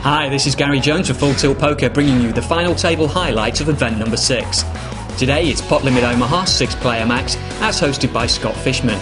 Hi, this is Gary Jones for Full Tilt Poker, bringing you the final table highlights of event number 6. Today it's Pot Limit Omaha 6-player max, as hosted by Scott Fishman.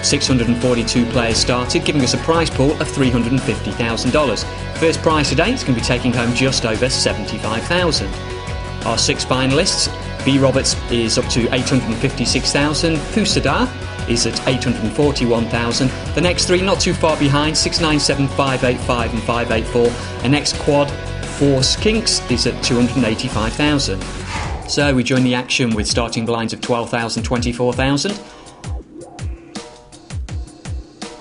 642 players started, giving us a prize pool of $350,000. First prize today is going to be taking home just over $75,000. Our 6 finalists: B. Roberts is up to $856,000, Pusadar is at $841,000. The next 3 not too far behind, 697, 585 and 584. The next quad, Force Kinks, is at $285,000. So we join the action with starting blinds of $12,000, $24,000.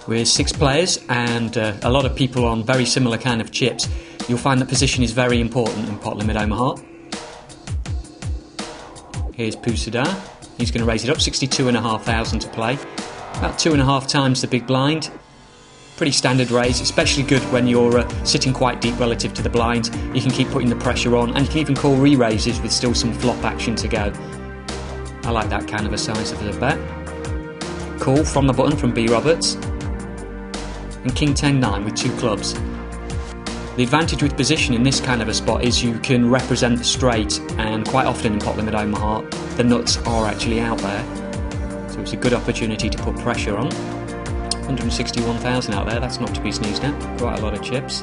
With 6 players and a lot of people on very similar kind of chips, you'll find that position is very important in Pot Limit Omaha. Here's Pusadar. He's going to raise it up, $62,500 to play. About 2.5 times the big blind. Pretty standard raise, especially good when you're sitting quite deep relative to the blind. You can keep putting the pressure on, and you can even call re-raises with still some flop action to go. I like that kind of a size of the bet. Call from the button from B. Roberts. And King 10-9 with 2 clubs. The advantage with position in this kind of a spot is you can represent the straight, and quite often in Pot Limit Omaha the nuts are actually out there, so it's a good opportunity to put pressure on. 161,000 out there, that's not to be sneezed at, quite a lot of chips.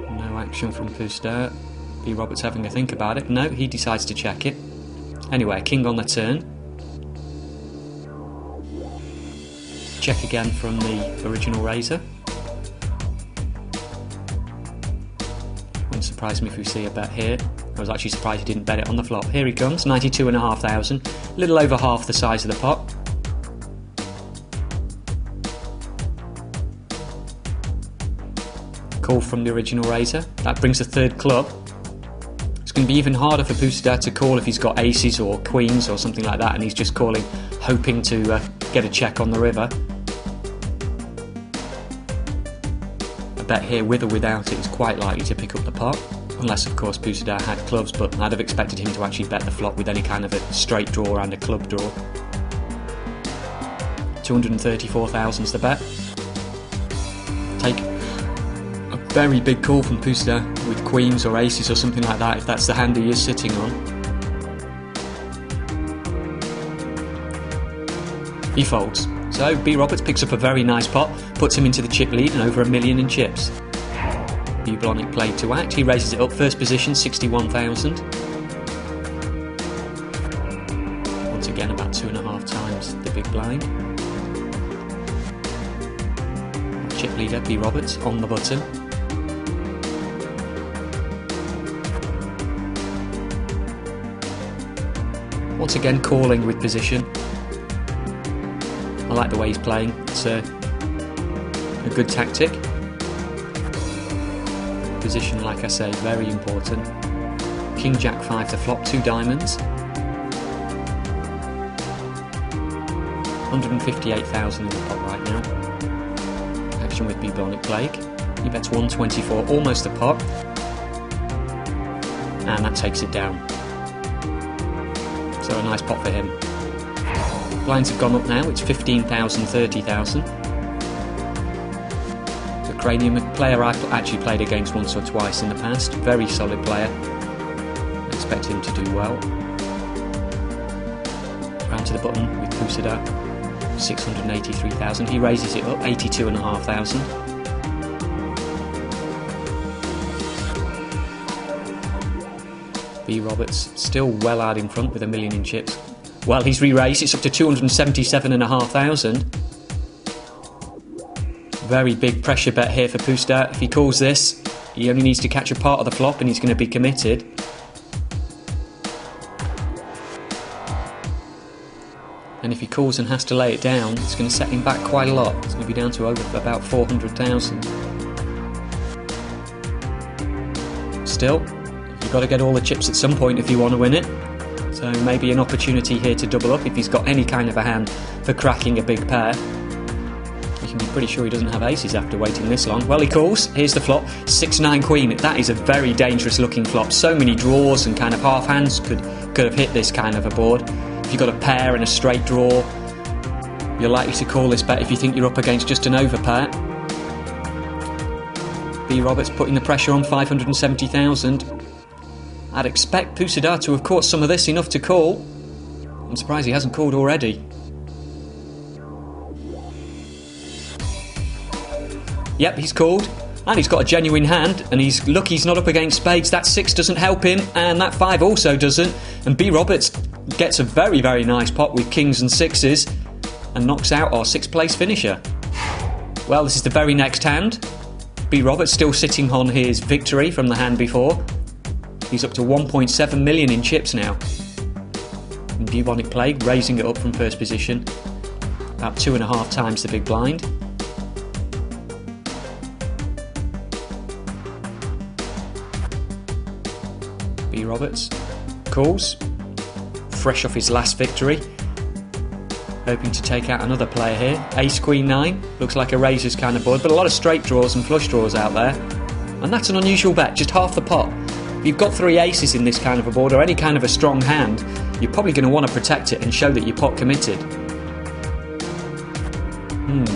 No action from Pusadar. B. Roberts having a think about it. No, he decides to check it. Anyway, king on the turn. Check again from the original raiser. Wouldn't surprise me if we see a bet here. I was actually surprised he didn't bet it on the flop. Here he comes, 92,500, a little over half the size of the pot. Call from the original raiser. That brings the 3rd club. It's going to be even harder for Pusadar to call if he's got aces or queens or something like that, and he's just calling, hoping to get a check on the river. A bet here with or without it is quite likely to pick up the pot, unless of course Pusadar had clubs, but I'd have expected him to actually bet the flop with any kind of a straight draw and a club draw. 234,000 is the bet. Take a very big call from Pusadar with queens or aces or something like that, if that's the hand he is sitting on. He folds. So B. Roberts picks up a very nice pot, puts him into the chip lead and over $1 million in chips. B. Blonick played to act. He raises it up, first position, 61,000. Once again, about 2.5 times the big blind. Chip leader B. Roberts on the button. Once again, calling with position. I like the way he's playing, it's a good tactic. Position, like I say, very important. King Jack 5 to flop, 2 diamonds. 158,000 in the pot right now. Action with B. Blonick Blake. He bets 124, almost the pot. And that takes it down. So a nice pot for him. Blinds have gone up now, it's 15,000, 30,000. The Cranium, a player I've actually played against once or twice in the past, very solid player. I expect him to do well. Round to the button with Pusadar, 683,000. He raises it up, 82,500. B. Roberts still well out in front with $1 million in chips. Well, he's re-raised, it's up to 277,500. Very big pressure bet here for Pusadar. If he calls this, he only needs to catch a part of the flop and he's going to be committed. And if he calls and has to lay it down, it's going to set him back quite a lot. It's going to be down to over about 400,000. Still, you've got to get all the chips at some point if you want to win it. So maybe an opportunity here to double up if he's got any kind of a hand for cracking a big pair. You can be pretty sure he doesn't have aces after waiting this long. Well, he calls. Here's the flop. 6-9 queen. That is a very dangerous looking flop. So many draws and kind of half hands could have hit this kind of a board. If you've got a pair and a straight draw, you're likely to call this bet if you think you're up against just an overpair. B. Roberts putting the pressure on, 570,000. I'd expect Pusada to have caught some of this enough to call. I'm surprised he hasn't called already. Yep, he's called. And he's got a genuine hand, and he's lucky he's not up against spades. That 6 doesn't help him, and that 5 also doesn't. And B. Roberts gets a very, very nice pot with kings and 6s and knocks out our 6th place finisher. Well, this is the very next hand. B. Roberts still sitting on his victory from the hand before. He's up to 1.7 million in chips now. And Bubonic Plague raising it up from first position. About 2.5 times the big blind. B. Roberts calls, fresh off his last victory, hoping to take out another player here. Ace Queen 9 looks like a raiser's kind of board, but a lot of straight draws and flush draws out there, and that's an unusual bet, just half the pot. If you've got 3 aces in this kind of a board or any kind of a strong hand, you're probably going to want to protect it and show that you're pot committed.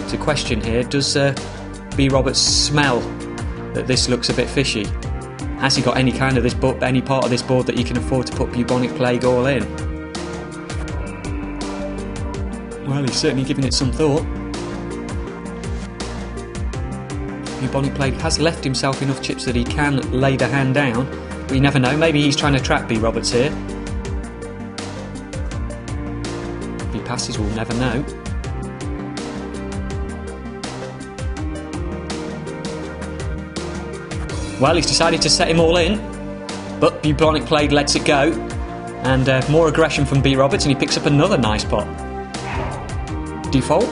It's a question here. Does B. Roberts smell that this looks a bit fishy? Has he got any kind of any part of this board that he can afford to put Bubonic Plague all in? Well, he's certainly giving it some thought. Bubonic Plague has left himself enough chips that he can lay the hand down, but you never know, maybe he's trying to trap B. Roberts here. If he passes, we'll never know. Well, he's decided to set him all in, but Bubonic Plague lets it go, and more aggression from B. Roberts, and he picks up another nice pot. Default,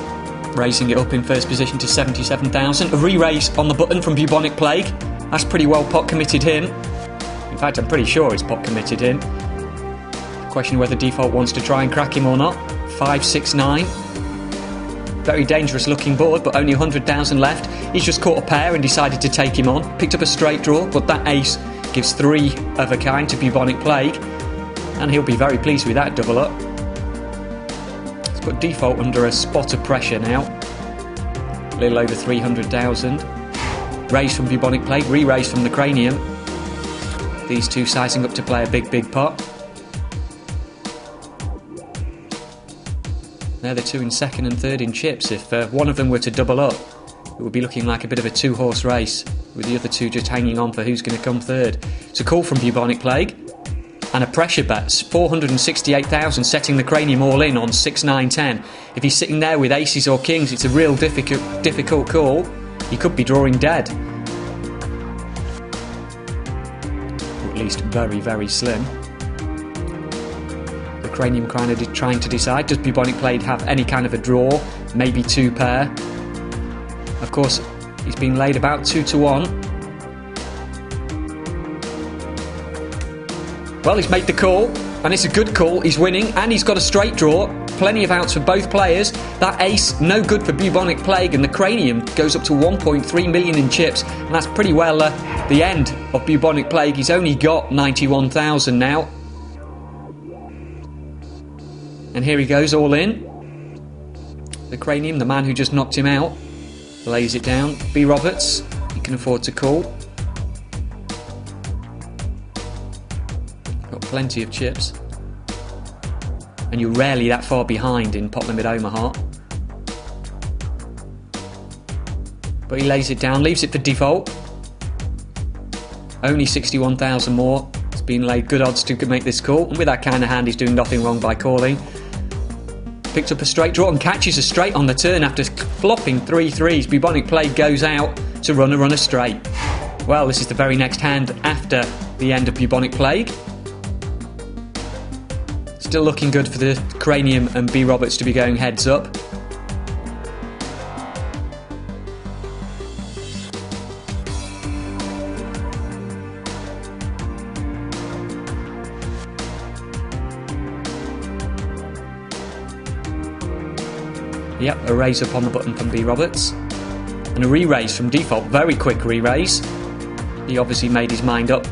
raising it up in first position to 77,000. A re-raise on the button from Bubonic Plague. That's pretty well pot committed him. In fact, I'm pretty sure it's pot committed him. Question whether Default wants to try and crack him or not. 5, 6, 9. Very dangerous looking board, but only 100,000 left. He's just caught a pair and decided to take him on. Picked up a straight draw, but that ace gives 3 of a kind to Bubonic Plague, and he'll be very pleased with that double up. Let's put Default under a spot of pressure now. A little over 300,000. Raise from Bubonic Plague, re-raise from the Cranium. These two sizing up to play a big, big pot. They're the two in second and third in chips. If one of them were to double up, it would be looking like a bit of a 2-horse race, with the other two just hanging on for who's going to come third. It's a call from Bubonic Plague, and a pressure bet, 468,000, setting the Cranium all in on 6, 9, 10. If he's sitting there with aces or kings, it's a real difficult call. He could be drawing dead. Or at least very, very slim. The Cranium kind of trying to decide, does Bubonic Plague have any kind of a draw? Maybe 2 pair. Of course, he's been laid about 2 to 1. Well, he's made the call, and it's a good call. He's winning, and he's got a straight draw. Plenty of outs for both players. That ace, no good for Bubonic Plague, and the Cranium goes up to 1.3 million in chips, and that's pretty well the end of Bubonic Plague. He's only got 91,000 now. And here he goes, all in. The Cranium, the man who just knocked him out, lays it down. B. Roberts, he can afford to call. Got plenty of chips. And you're rarely that far behind in Pot Limit Omaha. But he lays it down, leaves it for Default. Only 61,000 more. It's been laid good odds to make this call. And with that kind of hand, he's doing nothing wrong by calling. Picks up a straight draw and catches a straight on the turn after flopping 3 threes. Bubonic Plague goes out to run a straight. Well, this is the very next hand after the end of Bubonic Plague. Still looking good for the Cranium and B. Roberts to be going heads up. Yep, a raise up on the button from B. Roberts. And a re-raise from Default, very quick re-raise. He obviously made his mind up.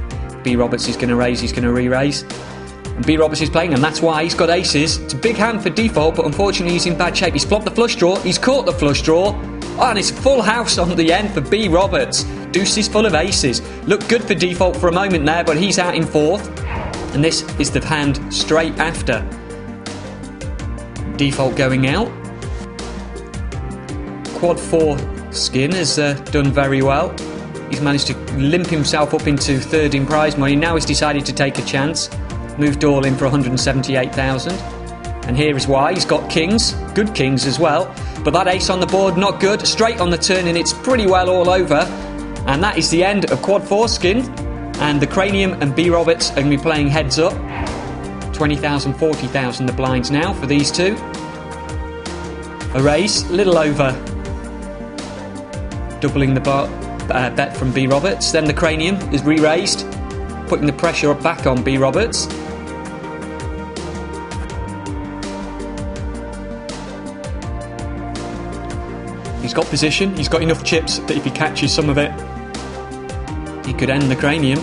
B. Roberts is going to raise, he's going to re-raise. And B Roberts is playing, and that's why he's got aces. It's a big hand for default, but unfortunately he's in bad shape. He's flopped the flush draw, he's caught the flush draw. Oh, and it's full house on the end for B Roberts. Deuces full of aces. Looked good for default for a moment there, but he's out in fourth. And this is the hand straight after. Default going out. Quad 4 skin has done very well. He's managed to limp himself up into third in prize money. Now he's decided to take a chance. Moved all in for 178,000. And here is why. He's got kings, good kings as well. But that ace on the board, not good. Straight on the turn, and it's pretty well all over. And that is the end of Quad 4 skin. And the Cranium and B Roberts are going to be playing heads up. 20,000, 40,000 the blinds now for these two. A raise, little over. Doubling the bet from B Roberts. Then the Cranium is re-raised, putting the pressure back on B Roberts. He's got position, he's got enough chips that if he catches some of it, he could end the Cranium.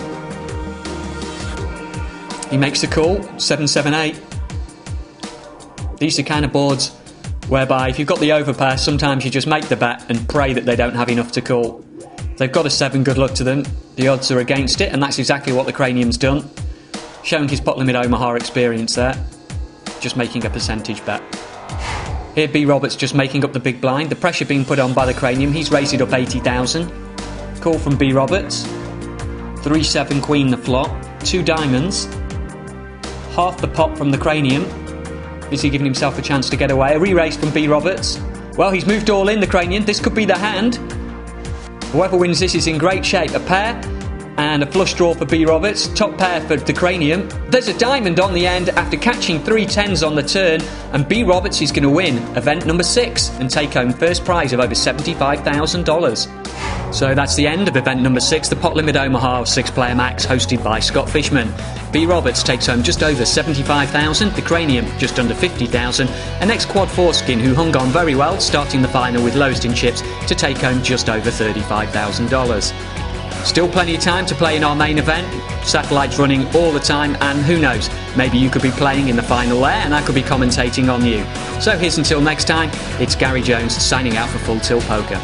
He makes the call, 7-7-8. These are kind of boards whereby if you've got the overpair, sometimes you just make the bet and pray that they don't have enough to call. They've got a 7, good luck to them. The odds are against it, and that's exactly what the Cranium's done. Showing his pot limit Omaha experience there. Just making a percentage bet. Here B Roberts just making up the big blind. The pressure being put on by the Cranium. He's raised it up 80,000. Call from B Roberts. 3-7 queen the flop. 2 diamonds. Half the pot from the Cranium. Is he giving himself a chance to get away? A re-raise from B Roberts. Well, he's moved all in, the Cranium. This could be the hand. Whoever wins this is in great shape. A pair and a flush draw for B Roberts. Top pair for the Cranium. There's a diamond on the end after catching 3 10s on the turn. And B Roberts is going to win event number 6 and take home first prize of over $75,000. So that's the end of event number 6, the Pot Limit Omaha 6-player max hosted by Scott Fishman. B Roberts takes home just over 75,000, the Cranium just under 50,000, and next Quad 4 skin who hung on very well, starting the final with lowest in chips to take home just over $35,000. Still plenty of time to play in our main event. Satellites running all the time, and who knows, maybe you could be playing in the final there and I could be commentating on you. So here's until next time, it's Gary Jones signing out for Full Tilt Poker.